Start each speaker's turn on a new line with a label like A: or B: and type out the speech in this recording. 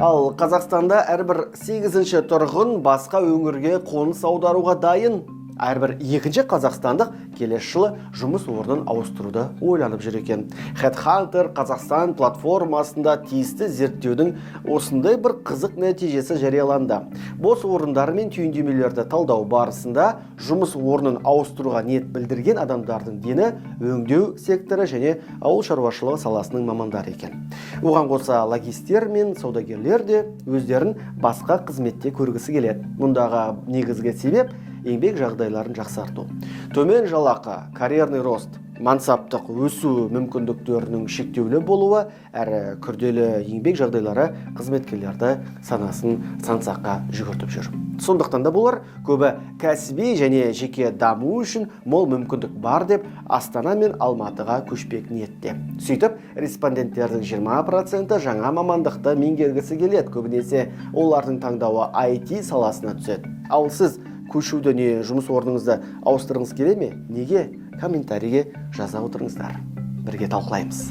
A: Ал Қазақстанда әрбір 8-ші тұрғын басқа өңірге қоныс аударуға дайын. Әрбір 2-ші қазақстандық келесі жылы жұмыс орнын ауыстыруды ойланып жүр екен. Headhunter Қазақстан платформасында тиісті зерттеудің осындай бір қызық нәтижесі жарияланды. Бос орындар мен түйіндемелерді талдау барысында жұмыс орнын ауыстыруға ниет білдірген адамдардың дені өңдеу секторы және ауыл шаруашылығы саласының мамандары екен. Оған қоса логистер мен саудагерлер де өздерін басқа қызметте көргісі келеді. Мұндағы негізгі себеп еңбек жағдайларын жақсарту. Төмен жалақы, карьерный рост, мансаптық өсу мүмкіндіктерінің шектеулі болуы әрі күрделі еңбек жағдайлары қызметкерлерді санасын сансаққа жүгіртіп жүр. Сондықтан да бұлар көбі кәсіби және жеке даму үшін мол мүмкіндік бар деп Астана мен Алматыға көшпек ниетте. Сөйтіп, респонденттердің 20% жаңа мамандықты меңгергісі келеді. Көбінесе олардың таңдауы IT саласына түседі. Ал сіз көшуді не жұмыс орныңызды ауыстырыңыз келе ме? Неге? Комментарийге жаза отырыңыздар. Бірге талқылаймыз.